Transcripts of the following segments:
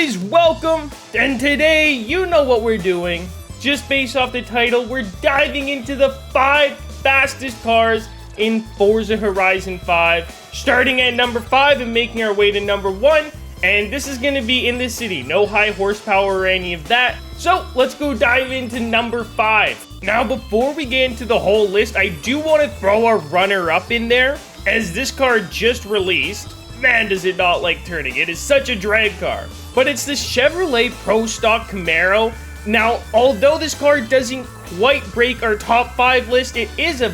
boys, welcome, and today you know what we're doing. Just based off the title, we're diving into the 5 fastest cars in Forza Horizon 5, starting at number 5 and making our way to number 1, and this is going to be in the city, no high horsepower or any of that. So let's go dive into number 5. Now before we get into the whole list, I do want to throw our runner-up in there, as this car just released. Man, does it not like turning. It is such a drag car. But it's the Chevrolet Pro Stock Camaro. Now, although this car doesn't quite break our top 5 list, it is a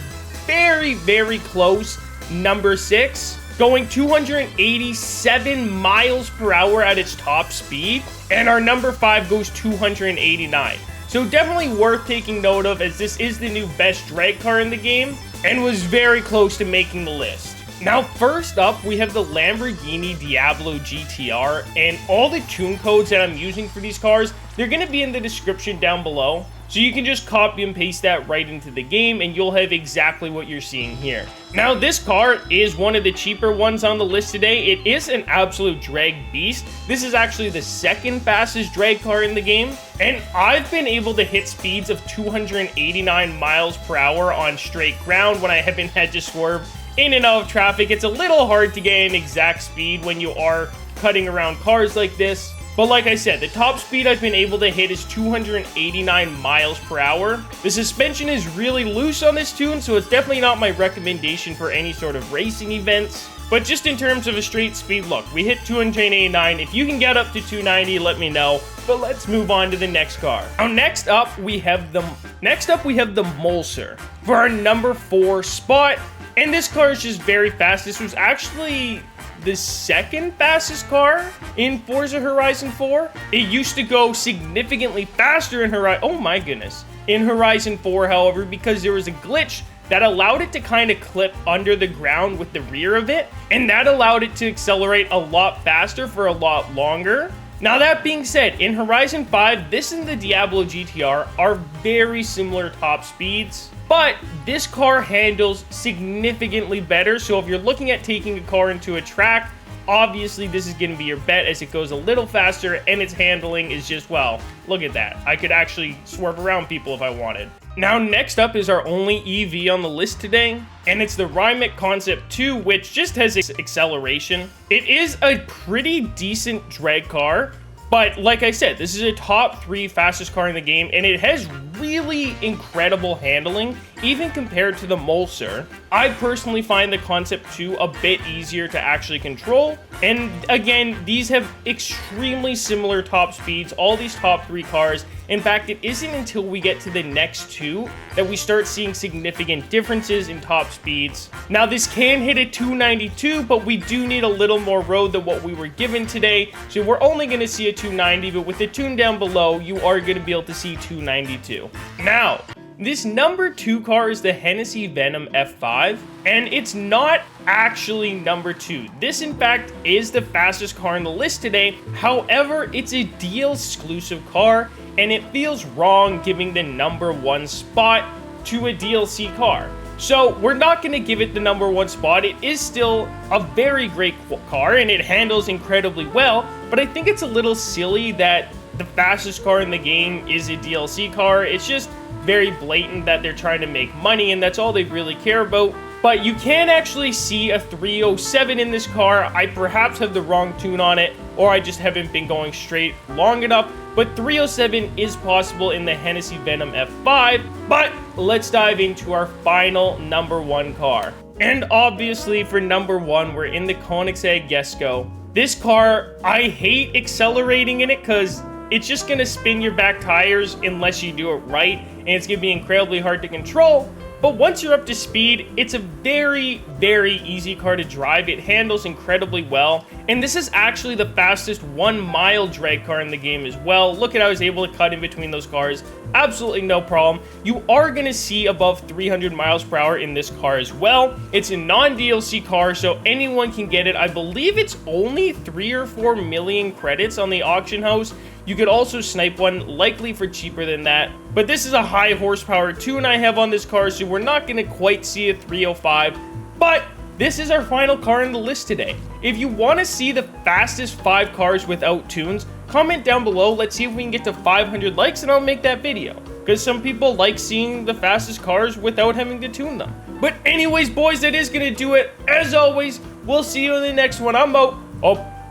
very, very close number 6, going 287 miles per hour at its top speed, and our number 5 goes 289. So definitely worth taking note of, as this is the new best drag car in the game, and was very close to making the list. Now, first up, we have the Lamborghini Diablo GTR, and all the tune codes that I'm using for these cars, they're going to be in the description down below. So you can just copy and paste that right into the game, and you'll have exactly what you're seeing here. Now, this car is one of the cheaper ones on the list today. It is an absolute drag beast. This is actually the second fastest drag car in the game, and I've been able to hit speeds of 289 miles per hour on straight ground when I haven't had to swerve in and out of traffic. It's a little hard to get an exact speed when you are cutting around cars like this. But like I said, the top speed I've been able to hit is 289 miles per hour. The suspension is really loose on this tune, so it's definitely not my recommendation for any sort of racing events. But just in terms of a straight speed, look, we hit 289. If you can get up to 290, let me know. But let's move on to the next car. Now, next up we have the Mosler for our number 4 spot. And this car is just very fast. This was actually the second fastest car in Forza Horizon 4. It used to go significantly faster in Horizon 4, however, because there was a glitch that allowed it to kind of clip under the ground with the rear of it, and that allowed it to accelerate a lot faster for a lot longer. Now, that being said, in Horizon 5, this and the Diablo GTR are very similar top speeds, but this car handles significantly better. So if you're looking at taking a car into a track, obviously this is going to be your bet, as it goes a little faster and its handling is just, well, look at that. I could actually swerve around people if I wanted. Now, next up is our only EV on the list today, and it's the Rimac Concept 2, which just has acceleration. It is a pretty decent drag car, but like I said, this is a top 3 fastest car in the game, and it has really incredible handling, even compared to the Mosler. I personally find the Concept 2 a bit easier to actually control, and again, these have extremely similar top speeds, all these top 3 cars. In fact, it isn't until we get to the next 2 that we start seeing significant differences in top speeds. Now, this can hit a 292, but we do need a little more road than what we were given today, so we're only going to see a 290, but with the tune down below, you are going to be able to see 292. Now, this number 2 car is the Hennessy Venom F5, and it's not actually number 2. This, in fact, is the fastest car on the list today. However, it's a deal exclusive car, and it feels wrong giving the number 1 spot to a DLC car. So we're not going to give it the number 1 spot. It is still a very great car, and it handles incredibly well, but I think it's a little silly that the fastest car in the game is a DLC car. It's just very blatant that they're trying to make money, and that's all they really care about. But you can actually see a 307 in this car. I perhaps have the wrong tune on it, or I just haven't been going straight long enough, but 307 is possible in the Hennessy Venom F5. But let's dive into our final number 1 car. And obviously for number 1, we're in the Koenigsegg Jesko. This car, I hate accelerating in it because it's just going to spin your back tires unless you do it right, and it's going to be incredibly hard to control. But once you're up to speed, it's a very, very easy car to drive. It handles incredibly well, and this is actually the fastest 1-mile drag car in the game as well. Look at how I was able to cut in between those cars. Absolutely no problem. You are going to see above 300 miles per hour in this car as well. It's a non-DLC car, so anyone can get it. I believe it's only 3 or 4 million credits on the auction house. You could also snipe one, likely for cheaper than that. But this is a high horsepower tune I have on this car, so we're not going to quite see a 305. But this is our final car on the list today. If you want to see the fastest 5 cars without tunes, comment down below. Let's see if we can get to 500 likes and I'll make that video. Because some people like seeing the fastest cars without having to tune them. But anyways, boys, that is going to do it. As always, we'll see you in the next one. I'm out.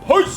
Peace!